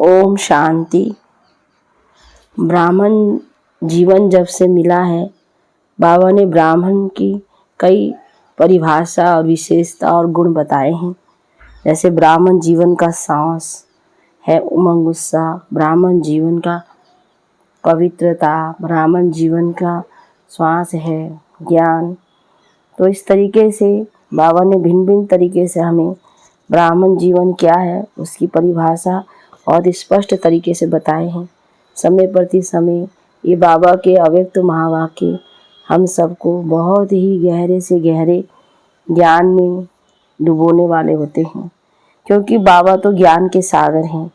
ओम शांति। ब्राह्मण जीवन जब से मिला है, बाबा ने ब्राह्मण की कई परिभाषा और विशेषता और गुण बताए हैं। जैसे ब्राह्मण जीवन का सांस है उमंग उत्साह, ब्राह्मण जीवन का पवित्रता, ब्राह्मण जीवन का श्वास है ज्ञान। तो इस तरीके से बाबा ने भिन्न भिन्न तरीके से हमें ब्राह्मण जीवन क्या है उसकी परिभाषा और स्पष्ट तरीके से बताए हैं। समय प्रति समय ये बाबा के अव्यक्त महावाक्य हम सबको बहुत ही गहरे से गहरे ज्ञान में डुबोने वाले होते हैं, क्योंकि बाबा तो ज्ञान के सागर हैं।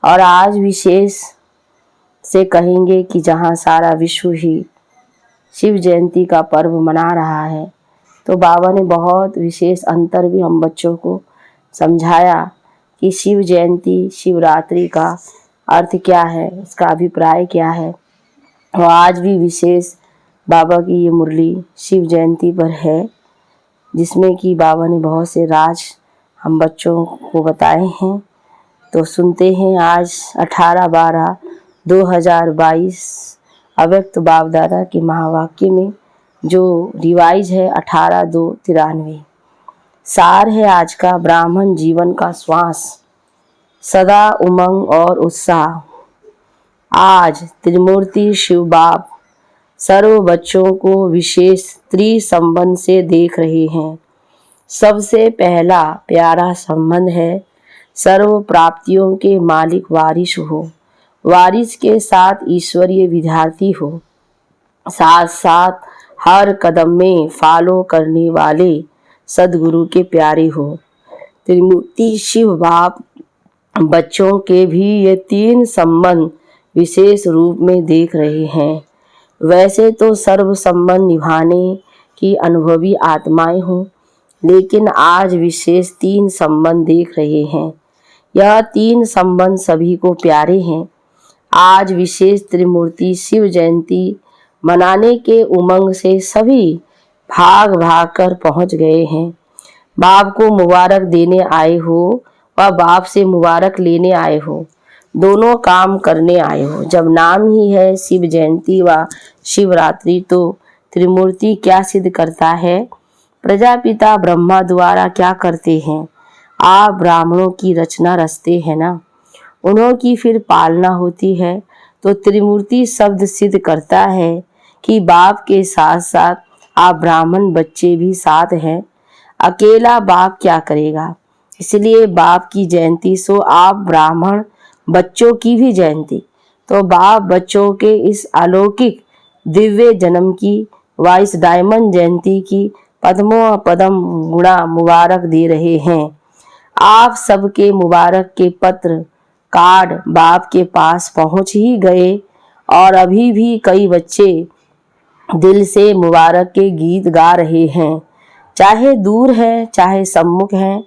और आज विशेष से कहेंगे कि जहाँ सारा विश्व ही शिव जयंती का पर्व मना रहा है, तो बाबा ने बहुत विशेष अंतर भी हम बच्चों को समझाया कि शिव जयंती शिवरात्रि का अर्थ क्या है, इसका अभिप्राय क्या है। और आज भी विशेष बाबा की ये मुरली शिव जयंती पर है, जिसमें कि बाबा ने बहुत से राज हम बच्चों को बताए हैं। तो सुनते हैं आज 18/12/2022 अव्यक्त बाप दादा के महावाक्य में, जो रिवाइज है 18/2/93। सार है आज का ब्राह्मण जीवन का श्वास, सदा उमंग और उत्साह। आज त्रिमूर्ति शिव बाप सर्व बच्चों को विशेष त्रिसंबंध से देख रहे हैं। सबसे पहला प्यारा संबंध है सर्व प्राप्तियों के मालिक वारिस हो, वारिस के साथ ईश्वरीय विद्यार्थी हो, साथ साथ हर कदम में फॉलो करने वाले सदगुरु के प्यारे हो। त्रिमूर्ति शिव बाप बच्चों के भी ये तीन संबंध विशेष रूप में देख रहे हैं। वैसे तो सर्व संबंध निभाने की अनुभवी आत्माएं हों, लेकिन आज विशेष तीन संबंध देख रहे हैं। यह तीन संबंध सभी को प्यारे हैं। आज विशेष त्रिमूर्ति शिव जयंती मनाने के उमंग से सभी भाग भाग कर पहुंच गए हैं। बाप को मुबारक देने आए हो व बाप से मुबारक लेने आए हो, दोनों काम करने आए हो। जब नाम ही है शिव जयंती व शिवरात्रि, तो त्रिमूर्ति क्या सिद्ध करता है, प्रजापिता ब्रह्मा द्वारा क्या करते हैं। आप ब्राह्मणों की रचना रचते हैं ना, उन्हों की फिर पालना होती है। तो त्रिमूर्ति शब्द सिद्ध करता है कि बाप के साथ साथ आप ब्राह्मण बच्चे भी साथ हैं। अकेला बाप क्या करेगा, इसलिए बाप की जयंती सो आप ब्राह्मण बच्चों की भी जयंती। तो बाप बच्चों के इस अलौकिक दिव्य जन्म की व इस डायमंड जयंती की पद्मों पदम गुणा मुबारक दे रहे हैं। आप सबके मुबारक के पत्र कार्ड बाप के पास पहुंच ही गए, और अभी भी कई बच्चे दिल से मुबारक के गीत गा रहे हैं। चाहे दूर है चाहे सम्मुख हैं,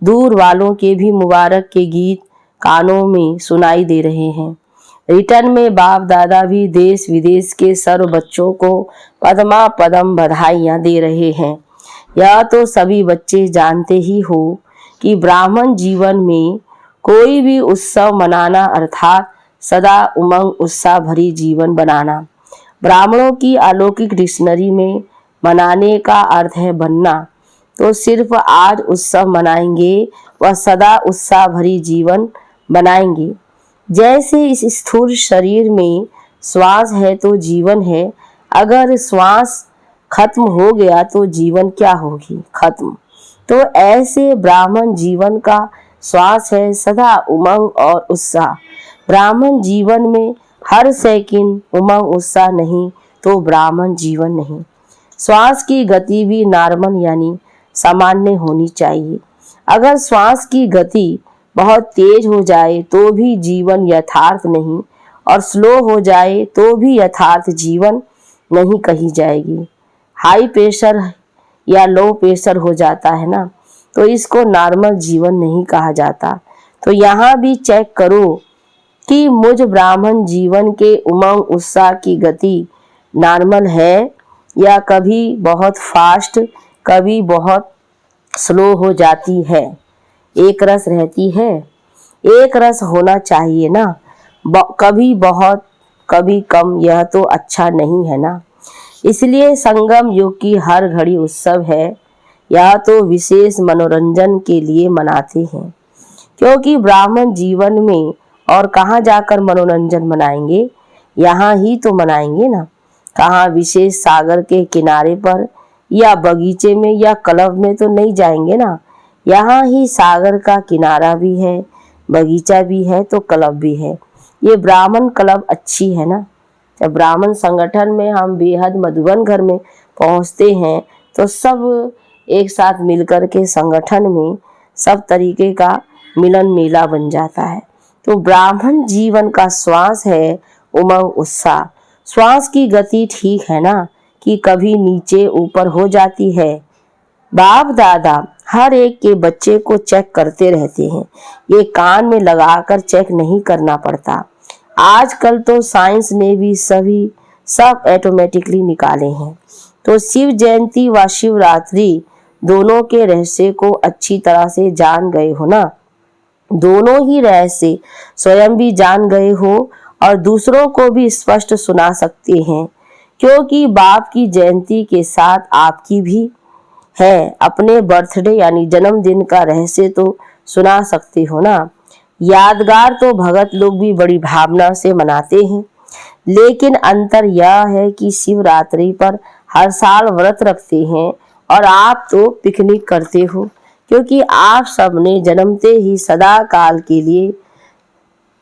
दूर वालों के भी मुबारक के गीत कानों में सुनाई दे रहे हैं। रिटर्न में बाप दादा भी देश विदेश के सर्व बच्चों को पदमा पदम बधाइयाँ दे रहे हैं। यह तो सभी बच्चे जानते ही हो कि ब्राह्मण जीवन में कोई भी उत्सव मनाना अर्थात सदा उमंग उत्साह भरी जीवन बनाना। ब्राह्मणों की अलौकिक डिक्शनरी में मनाने का अर्थ है बनना। तो सिर्फ आज उत्सव मनाएंगे व सदा उत्साह भरी जीवन बनाएंगे। जैसे इस स्थूल शरीर में श्वास है तो जीवन है, अगर श्वास खत्म हो गया तो जीवन क्या होगी, खत्म। तो ऐसे ब्राह्मण जीवन का श्वास है सदा उमंग और उत्साह। ब्राह्मण जीवन में हर सेकंड उमंग उत्साह नहीं तो ब्राह्मण जीवन नहीं। श्वास की गति भी नॉर्मल यानी सामान्य होनी चाहिए। अगर श्वास की गति बहुत तेज हो जाए तो भी जीवन यथार्थ नहीं, और स्लो हो जाए तो भी यथार्थ जीवन नहीं कही जाएगी। हाई प्रेशर या लो प्रेशर हो जाता है ना, तो इसको नॉर्मल जीवन नहीं कहा जाता। तो यहाँ भी चेक करो कि मुझ ब्राह्मण जीवन के उमंग उत्साह की गति नॉर्मल है या कभी बहुत फास्ट कभी बहुत स्लो हो जाती है, एक रस रहती है। एक रस होना चाहिए ना, कभी बहुत कभी कम, यह तो अच्छा नहीं है ना। इसलिए संगम युग की हर घड़ी उत्सव है, यह तो विशेष मनोरंजन के लिए मनाते हैं। क्योंकि ब्राह्मण जीवन में और कहाँ जाकर मनोरंजन मनाएंगे, यहाँ ही तो मनाएंगे ना। कहाँ विशेष सागर के किनारे पर या बगीचे में या क्लब में तो नहीं जाएंगे ना। यहाँ ही सागर का किनारा भी है, बगीचा भी है, तो क्लब भी है। ये ब्राह्मण क्लब अच्छी है ना। जब ब्राह्मण संगठन में हम बेहद मधुबन घर में पहुँचते हैं तो सब एक साथ मिलकर के संगठन में सब तरीके का मिलन मेला बन जाता है। तो ब्राह्मण जीवन का श्वास है उमंग उत्साह। श्वास की गति ठीक है ना, कि कभी नीचे ऊपर हो जाती है। बाप दादा हर एक के बच्चे को चेक करते रहते हैं, ये कान में लगाकर चेक नहीं करना पड़ता। आजकल तो साइंस ने भी सब ऑटोमेटिकली निकाले हैं। तो शिव जयंती व शिवरात्रि दोनों के रहस्य को अच्छी तरह से जान गए हो ना। दोनों ही रहस्य स्वयं भी जान गए हो और दूसरों को भी स्पष्ट सुना सकते हैं, क्योंकि बाप की जयंती के साथ आपकी भी है। अपने बर्थडे यानी जन्मदिन का रहस्य तो सुना सकते हो ना। यादगार तो भगत लोग भी बड़ी भावना से मनाते हैं, लेकिन अंतर यह है कि शिवरात्रि पर हर साल व्रत रखते हैं और आप तो पिकनिक करते हो, क्योंकि आप सबने जन्मते ही सदा काल के लिए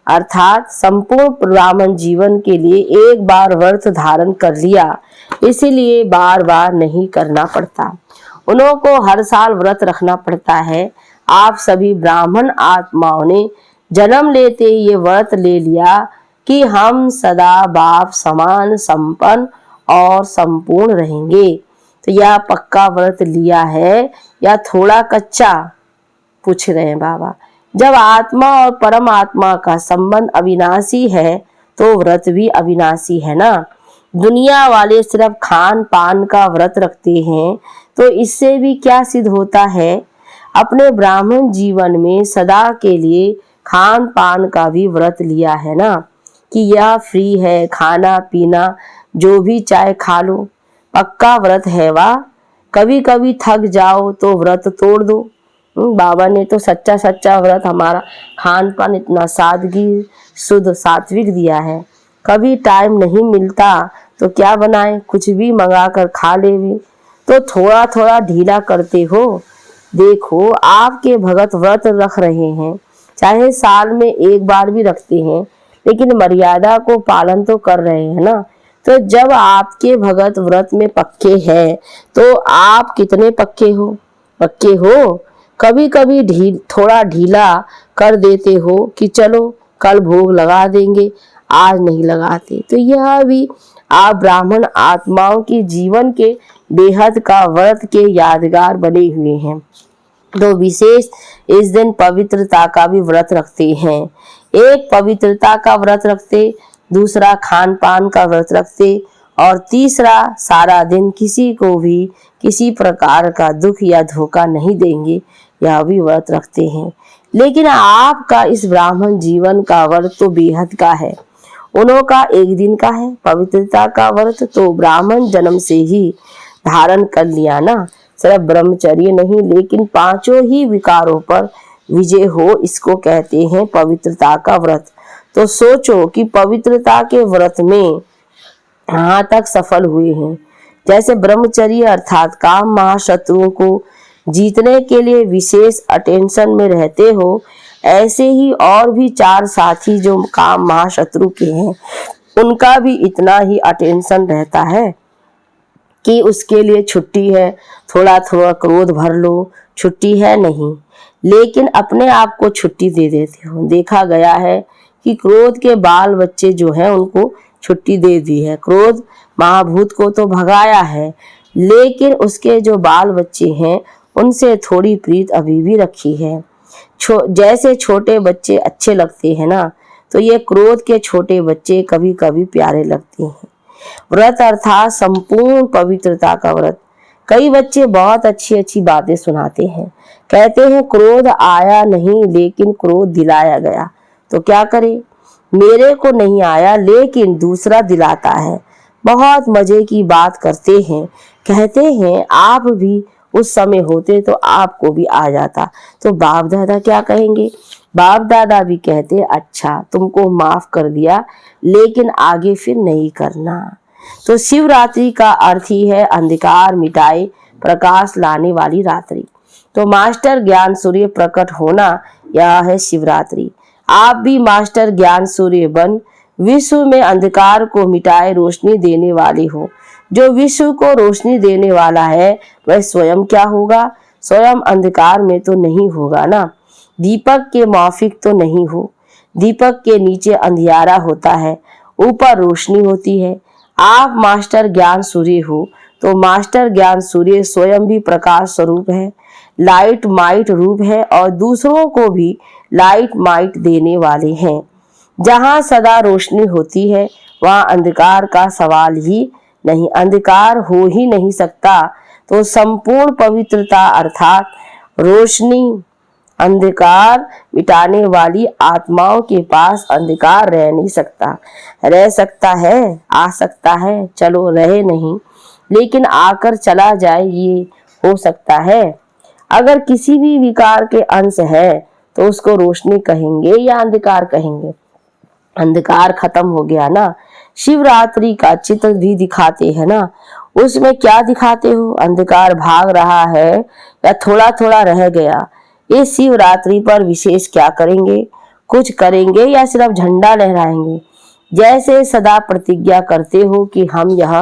अर्थात संपूर्ण ब्राह्मण जीवन के लिए एक बार व्रत धारण कर लिया, इसीलिए बार बार नहीं करना पड़ता। उन्हों को हर साल व्रत रखना पड़ता है। आप सभी ब्राह्मण आत्माओं ने जन्म लेते ये व्रत ले लिया कि हम सदा बाप समान संपन्न और संपूर्ण रहेंगे। तो यह पक्का व्रत लिया है या थोड़ा कच्चा, पूछ रहे हैं बाबा। जब आत्मा और परमात्मा का संबंध अविनाशी है तो व्रत भी अविनाशी है ना। दुनिया वाले सिर्फ खान पान का व्रत रखते हैं, तो इससे भी क्या सिद्ध होता है। अपने ब्राह्मण जीवन में सदा के लिए खान पान का भी व्रत लिया है ना, कि यह फ्री है, खाना पीना जो भी चाहे खा लो। पक्का व्रत है वाह। कभी कभी थक जाओ तो व्रत तोड़ दो। बाबा ने तो सच्चा सच्चा व्रत हमारा खान पान इतना सादगी शुद्ध सात्विक दिया है। कभी टाइम नहीं मिलता तो क्या बनाए, कुछ भी मंगा कर खा लेवे, तो थोड़ा थोड़ा ढीला करते हो। देखो आपके भगत व्रत रख रहे हैं, चाहे साल में एक बार भी रखते हैं, लेकिन मर्यादा को पालन तो कर रहे हैं ना। तो जब आपके भगत व्रत में पक्के हैं तो आप कितने पक्के हो। कभी कभी थोड़ा ढीला कर देते हो कि चलो कल भोग लगा देंगे, आज नहीं लगाते। तो यह भी आप ब्राह्मण आत्माओं की जीवन के बेहद का व्रत के यादगार बने हुए हैं। तो विशेष इस दिन पवित्रता का भी व्रत रखते हैं। एक पवित्रता का व्रत रखते, दूसरा खान पान का व्रत रखते और तीसरा सारा दिन किसी को भी किसी प्रकार का दुख या धोखा नहीं देंगे, यह भी व्रत रखते हैं। लेकिन आपका इस ब्राह्मण जीवन का व्रत तो बेहद का है। उन्हों का एक दिन का है। पवित्रता का व्रत तो ब्राह्मण जन्म से ही धारण कर लिया ना। सिर्फ ब्रह्मचर्य नहीं, लेकिन पांचों ही विकारों पर विजय हो, इसको कहते हैं पवित्रता का व्रत। तो सोचो कि पवित्रता के व्रत में यहाँ तक सफल हुए हैं। जैसे ब्रह्मचर्य अर्थात काम महाशत्रुओं को जीतने के लिए विशेष अटेंशन में रहते हो, ऐसे ही और भी चार साथी जो काम महाशत्रु के हैं, उनका भी इतना ही अटेंशन रहता है कि उसके लिए छुट्टी है, थोड़ा थोड़ा क्रोध भर लो, छुट्टी है नहीं, लेकिन अपने आप को छुट्टी दे देते हो। देखा गया है कि क्रोध के बाल बच्चे जो हैं उनको छुट्टी दे दी है। क्रोध महाभूत को तो भगाया है, लेकिन उसके जो बाल बच्चे हैं उनसे थोड़ी प्रीत अभी भी रखी है। जैसे छोटे बच्चे अच्छे लगते हैं ना, तो ये क्रोध के छोटे बच्चे कभी कभी प्यारे लगते हैं। व्रत अर्थात संपूर्ण पवित्रता का व्रत। कई बच्चे बहुत अच्छी अच्छी बातें सुनाते हैं, कहते हैं क्रोध आया नहीं लेकिन क्रोध दिलाया गया। तो क्या करें, मेरे को नहीं आया लेकिन दूसरा दिलाता है। बहुत मजे की बात करते हैं, कहते हैं आप भी उस समय होते तो आपको भी आ जाता। तो बाप दादा क्या कहेंगे, बाप दादा भी कहते अच्छा तुमको माफ कर दिया लेकिन आगे फिर नहीं करना। तो शिवरात्रि का अर्थ ही है अंधकार मिटाए प्रकाश लाने वाली रात्रि। तो मास्टर ज्ञान सूर्य प्रकट होना, यह है शिवरात्रि। आप भी मास्टर ज्ञान सूर्य बन विश्व में अंधकार को मिटाए रोशनी देने वाले हो। जो विश्व को रोशनी देने वाला है वह स्वयं क्या होगा, स्वयं अंधकार में तो नहीं होगा ना। दीपक के माफिक तो नहीं हो, दीपक के नीचे अंधियारा होता है, ऊपर रोशनी होती है। आप मास्टर ज्ञान सूर्य हो तो मास्टर ज्ञान सूर्य स्वयं भी प्रकाश स्वरूप है, लाइट माइट रूप है और दूसरों को भी लाइट माइट देने वाले हैं। जहाँ सदा रोशनी होती है वहाँ अंधकार का सवाल ही नहीं, अंधकार हो ही नहीं सकता। तो संपूर्ण पवित्रता अर्थात रोशनी, अंधकार मिटाने वाली आत्माओं के पास अंधकार रह नहीं सकता। रह सकता है, आ सकता है, चलो रहे नहीं लेकिन आकर चला जाए, ये हो सकता है। अगर किसी भी विकार के अंश है तो उसको रोशनी कहेंगे या अंधकार कहेंगे। अंधकार खत्म हो गया ना। शिवरात्रि का चित्र भी दिखाते हैं ना, उसमें क्या दिखाते हो, अंधकार भाग रहा है या थोड़ा थोड़ा रह गया। इस शिवरात्रि पर विशेष क्या करेंगे, कुछ करेंगे या सिर्फ झंडा लहराएंगे। जैसे सदा प्रतिज्ञा करते हो कि हम यह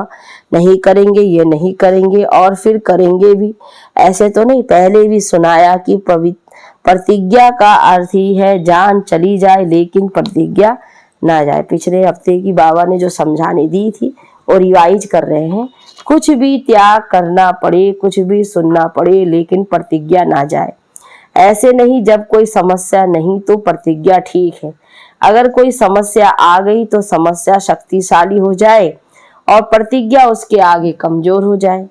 नहीं करेंगे, ये नहीं करेंगे और फिर करेंगे भी, ऐसे तो नहीं। पहले भी सुनाया कि प्रतिज्ञा का अर्थ ही है जान चली जाए लेकिन प्रतिज्ञा ना जाए। पिछले हफ्ते की बाबा ने जो समझाने दी थी वो रिवाइज कर रहे हैं। कुछ भी त्याग करना पड़े, कुछ भी सुनना पड़े लेकिन प्रतिज्ञा ना जाए। ऐसे नहीं जब कोई समस्या नहीं तो प्रतिज्ञा ठीक है, अगर कोई समस्या आ गई तो समस्या शक्तिशाली हो जाए और प्रतिज्ञा उसके आगे कमजोर हो जाए,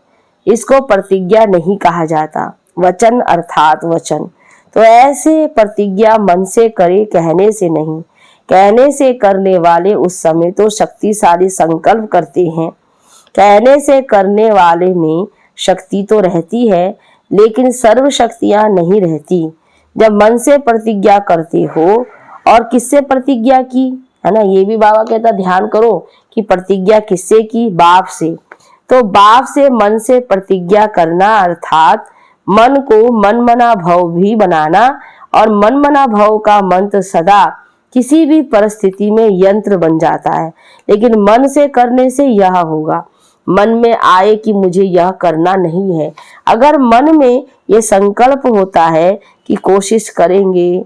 इसको प्रतिज्ञा नहीं कहा जाता। वचन अर्थात वचन। तो ऐसे प्रतिज्ञा मन से करे, कहने से नहीं। कहने से करने वाले उस समय तो शक्तिशाली संकल्प करते हैं, कहने से करने वाले में शक्ति तो रहती है लेकिन सर्व शक्तियां नहीं रहती। जब मन से प्रतिज्ञा करते हो, और किससे प्रतिज्ञा की है ना, ये भी बाबा कहता ध्यान करो कि प्रतिज्ञा किससे की, बाप से। तो बाप से मन से प्रतिज्ञा करना अर्थात मन को मनमना भव भी बनाना, और मनमना भव का मंत्र सदा किसी भी परिस्थिति में यंत्र बन जाता है। लेकिन मन से करने से यह होगा, मन में आए कि मुझे यह करना नहीं है। अगर मन में ये संकल्प होता है कि कोशिश करेंगे,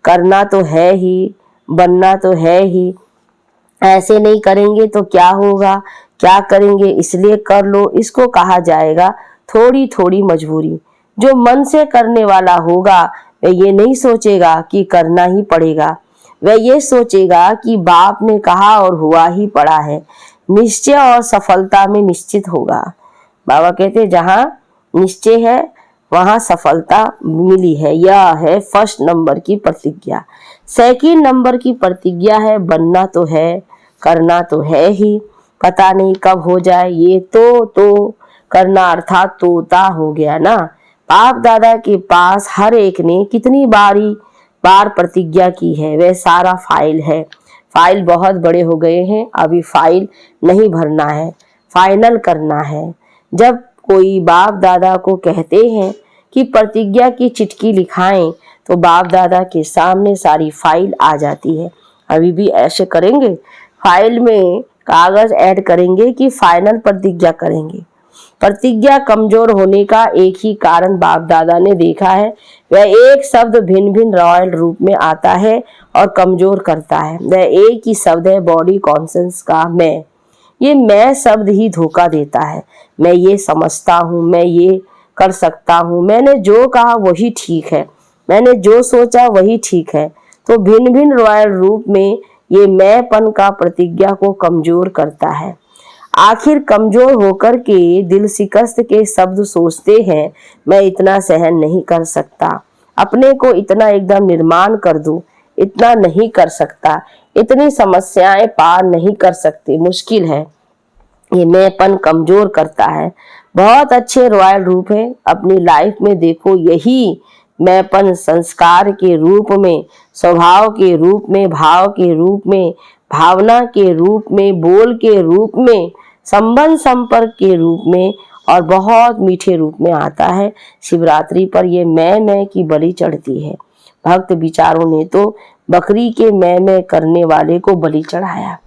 करना तो है ही, बनना तो है ही, ऐसे नहीं करेंगे तो क्या होगा, क्या करेंगे इसलिए कर लो, इसको कहा जाएगा थोड़ी थोड़ी मजबूरी। जो मन से करने वाला होगा वह ये नहीं सोचेगा कि करना ही पड़ेगा, वह ये सोचेगा कि बाप ने कहा और हुआ ही पड़ा है। निश्चय और सफलता में निश्चित होगा। बाबा कहते जहाँ निश्चय है वहाँ सफलता मिली है। यह है फर्स्ट नंबर की प्रतिज्ञा। सेकंड नंबर की प्रतिज्ञा है बनना तो है, करना तो है ही, पता नहीं कब हो जाए। ये तो करना अर्थात तोता हो गया ना। बाप दादा के पास हर एक ने कितनी बार प्रतिज्ञा की है, वह सारा फाइल है। फाइल बहुत बड़े हो गए हैं, अभी फाइल नहीं भरना है, फाइनल करना है। जब कोई बाप दादा को कहते हैं कि प्रतिज्ञा की चिट्ठी लिखाएं तो बाप दादा के सामने सारी फाइल आ जाती है। अभी भी ऐसे करेंगे, फाइल में कागज ऐड करेंगे कि फाइनल प्रतिज्ञा करेंगे। प्रतिज्ञा कमजोर होने का एक ही कारण बाप दादा ने देखा है, वह एक शब्द भिन्न भिन्न रॉयल रूप में आता है और कमजोर करता है। वह एक ही शब्द है बॉडी कॉन्शियस का मैं। ये मैं शब्द ही धोखा देता है। मैं ये समझता हूँ, मैं ये कर सकता हूँ, मैंने जो कहा वही ठीक है, मैंने जो सोचा वही ठीक है। तो भिन्न भिन्न रॉयल रूप में ये मैंपन का प्रतिज्ञा को कमजोर करता है। आखिर कमजोर होकर के दिल शिकस्त के शब्द सोचते हैं, मैं इतना सहन नहीं कर सकता, अपने को इतना एकदम निर्माण कर दूं, इतना नहीं कर सकता, इतनी समस्याएं पार नहीं कर सकती, मुश्किल है। ये मैंपन कमजोर करता है। बहुत अच्छे रॉयल रूप है, अपनी लाइफ में देखो यही मैंपन संस्कार के रूप में, स्वभाव के रूप में, भाव के रूप में, भावना के रूप में, बोल के रूप में, संबंध संपर्क के रूप में और बहुत मीठे रूप में आता है। शिवरात्रि पर ये मैं की बलि चढ़ती है। भक्त विचारों ने तो बकरी के मैं करने वाले को बलि चढ़ाया,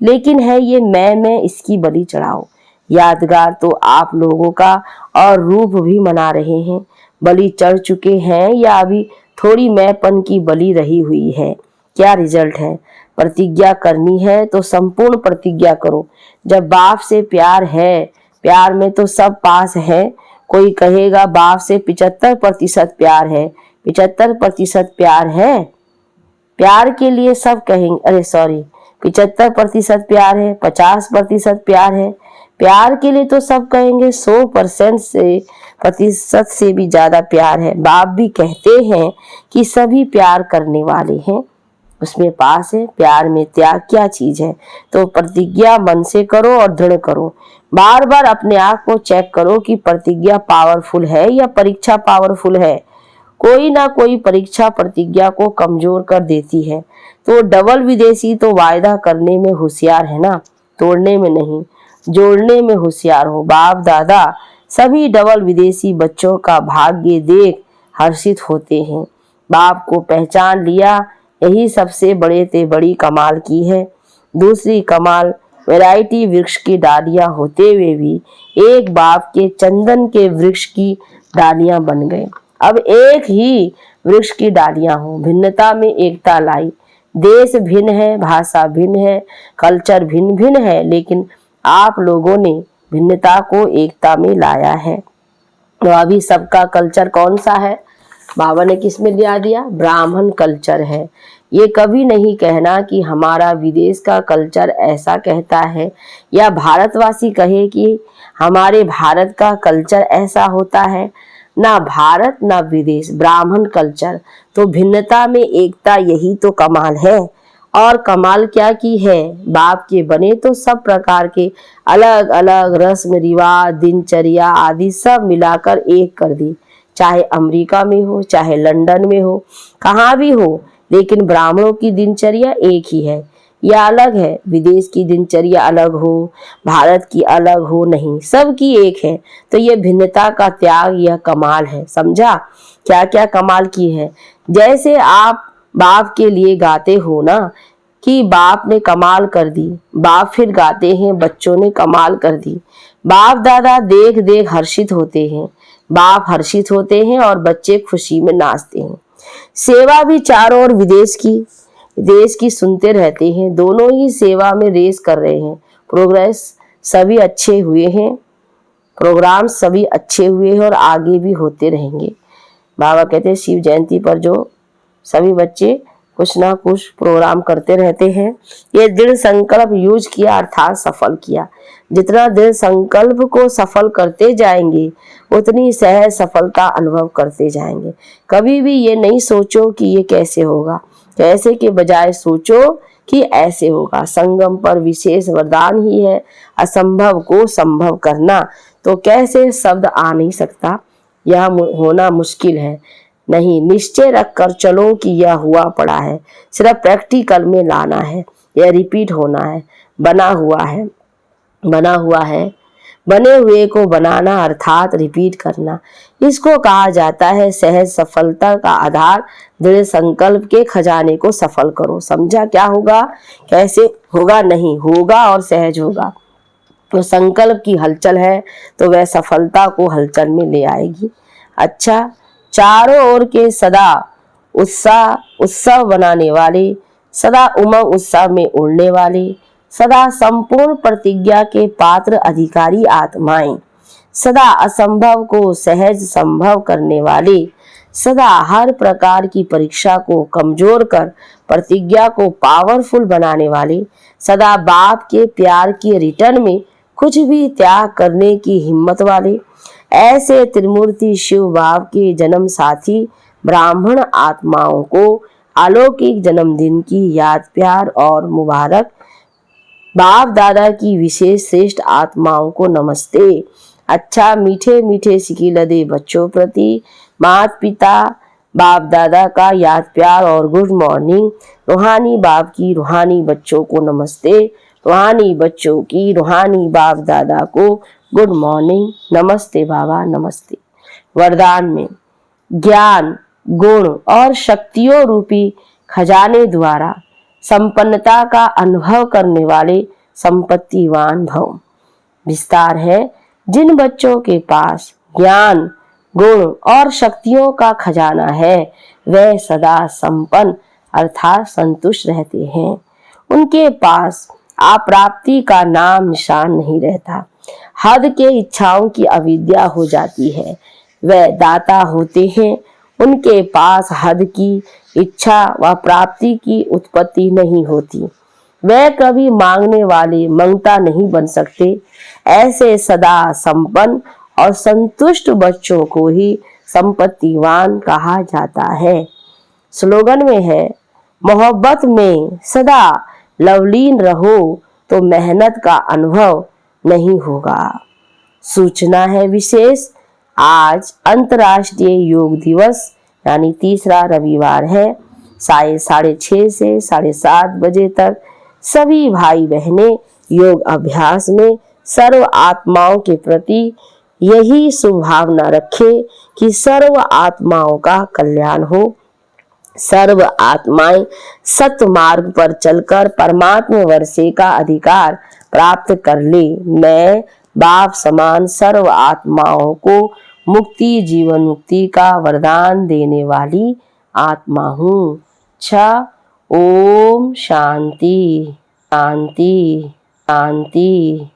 लेकिन है ये मैं इसकी बलि चढ़ाओ। यादगार तो आप लोगों का और रूप भी मना रहे हैं। बलि चढ़ चुके हैं या अभी थोड़ी मैंपन की बलि रही हुई है? क्या रिजल्ट है? प्रतिज्ञा करनी है तो संपूर्ण प्रतिज्ञा करो। जब बाप से प्यार है, प्यार में तो सब पास है। कोई कहेगा बाप से 75% प्यार है, 75% प्यार है। प्यार के लिए सब कहेंगे, अरे सॉरी, 75% प्यार है, 50% प्यार है। प्यार के लिए तो सब कहेंगे 100% से भी ज्यादा प्यार है। बाप भी कहते हैं कि सभी प्यार करने वाले हैं, उसमें पास है। प्यार में त्याग क्या चीज है? तो प्रतिज्ञा मन से करो और दृढ़ करो। बार बार अपने आप को चेक करो कि प्रतिज्ञा पावरफुल है या परीक्षा पावरफुल है। कोई ना कोई परीक्षा प्रतिज्ञा को कमजोर कर देती है। तो डबल विदेशी तो वायदा करने में होशियार है ना, तोड़ने में नहीं, जोड़ने में होशियार हो। बाप दादा सभी डबल विदेशी बच्चों का भाग्य देख हर्षित होते हैं। बाप को पहचान लिया, यही सबसे बड़े ते बड़ी कमाल की है। दूसरी कमाल, वैरायटी वृक्ष की डालियां होते हुए भी एक बाप के चंदन के वृक्ष की डालियां बन गए। अब एक ही वृक्ष की डालियां हो, भिन्नता में एकता लाई। देश भिन्न है, भाषा भिन्न है, कल्चर भिन्न भिन्न है, लेकिन आप लोगों ने भिन्नता को एकता में लाया है। तो अभी सबका कल्चर कौन सा है? बाबा ने किस में लिया दिया? ब्राह्मण कल्चर है। ये कभी नहीं कहना कि हमारा विदेश का कल्चर ऐसा कहता है, या भारतवासी कहे कि हमारे भारत का कल्चर ऐसा होता है। ना भारत ना विदेश, ब्राह्मण कल्चर। तो भिन्नता में एकता, यही तो कमाल है। और कमाल क्या की है? बाप के बने तो सब प्रकार के अलग अलग रस्म रिवाज, दिनचर्या आदि सब मिलाकर एक कर दी। चाहे अमेरिका में हो, चाहे लंदन में हो, कहाँ भी हो, लेकिन ब्राह्मणों की दिनचर्या एक ही है। यह अलग है, विदेश की दिनचर्या अलग हो, भारत की अलग हो, नहीं, सबकी एक है। तो ये भिन्नता का त्याग, यह कमाल है। समझा क्या क्या कमाल की है? जैसे आप बाप के लिए गाते हो ना कि बाप ने कमाल कर दी, बाप फिर गाते हैं बच्चों ने कमाल कर दी। बाप दादा देख देख हर्षित होते हैं, बाप हर्षित होते हैं और बच्चे खुशी में नाचते हैं। सेवा भी चारों ओर देश की सुनते रहते हैं। दोनों ही सेवा में रेस कर रहे हैं। प्रोग्रेस सभी अच्छे हुए हैं, प्रोग्राम सभी अच्छे हुए हैं और आगे भी होते रहेंगे। बाबा कहते हैं शिव जयंती पर जो सभी बच्चे कुछ ना कुछ प्रोग्राम करते रहते हैं। ये दृढ़ संकल्प यूज किया अर्थात सफल किया। जितना दृढ़ संकल्प को सफल करते जाएंगे, उतनी सहज सफलता अनुभव करते जाएंगे। कभी भी ये नहीं सोचो कि ये कैसे होगा, कैसे के बजाय सोचो कि ऐसे होगा। संगम पर विशेष वरदान ही है असंभव को संभव करना। तो कैसे शब्द आ नहीं सकता, यह होना मुश्किल है। नहीं, निश्चय रखकर चलो कि यह हुआ पड़ा है, सिर्फ प्रैक्टिकल में लाना है। यह रिपीट होना है, बना हुआ है, बने हुए को बनाना अर्थात रिपीट करना। इसको कहा जाता है सहज सफलता का आधार। दृढ़ संकल्प के खजाने को सफल करो। समझा क्या होगा, कैसे होगा? नहीं होगा और सहज होगा। तो संकल्प की हलचल है तो वह सफलता को हलचल में ले आएगी। अच्छा, चारों ओर के सदा उत्सव बनाने वाले, सदा उमंग उत्साह में उड़ने वाले, सदा संपूर्ण प्रतिज्ञा के पात्र अधिकारी आत्माएं, सदा असंभव को सहज संभव करने वाले, सदा हर प्रकार की परीक्षा को कमजोर कर प्रतिज्ञा को पावरफुल बनाने वाले, सदा बाप के प्यार के रिटर्न में कुछ भी त्याग करने की हिम्मत वाले। ऐसे त्रिमूर्ति शिव बाप के जन्म साथी ब्राह्मण आत्माओं को अलौकिक जन्मदिन की याद, प्यार और मुबारक। बाप दादा की विशेष श्रेष्ठ आत्माओं को नमस्ते। अच्छा मीठे मीठे सिकिलदे बच्चों प्रति माता पिता बाप दादा का याद, प्यार और गुड मॉर्निंग। रूहानी बाप की रूहानी बच्चों को नमस्ते। रूहानी बच्चों की रूहानी बाप दादा को गुड मॉर्निंग। नमस्ते बाबा, नमस्ते। वरदान में ज्ञान, गुण और शक्तियों रूपी खजाने द्वारा संपन्नता का अनुभव करने वाले संपत्तिवान भव। विस्तार है, जिन बच्चों के पास ज्ञान, गुण और शक्तियों का खजाना है वे सदा संपन्न अर्थात संतुष्ट रहते हैं। उनके पास अप्राप्ति का नाम निशान नहीं रहता। हद के इच्छाओं की अविद्या हो जाती है। वे दाता होते हैं। उनके पास हद की इच्छा व प्राप्ति की उत्पत्ति नहीं होती। वे कभी मांगने वाले मंगता नहीं बन सकते। ऐसे सदा संपन्न और संतुष्ट बच्चों को ही संपत्तिवान कहा जाता है। स्लोगन में है, मोहब्बत में सदा लवलीन रहो तो मेहनत का अनुभव नहीं होगा। सूचना है विशेष, आज अंतर्राष्ट्रीय योग दिवस यानी तीसरा रविवार है। 6:30 से 7:30 बजे तक सभी भाई बहनें योग अभ्यास में सर्व आत्माओं के प्रति यही शुभ भावना रखें कि सर्व आत्माओं का कल्याण हो। सर्व आत्माएं सत्य मार्ग पर चलकर परमात्मा वर्षे का अधिकार प्राप्त कर ले। मैं बाप समान सर्व आत्माओं को मुक्ति, जीवन मुक्ति का वरदान देने वाली आत्मा हूँ। ओम शांति शांति शांति।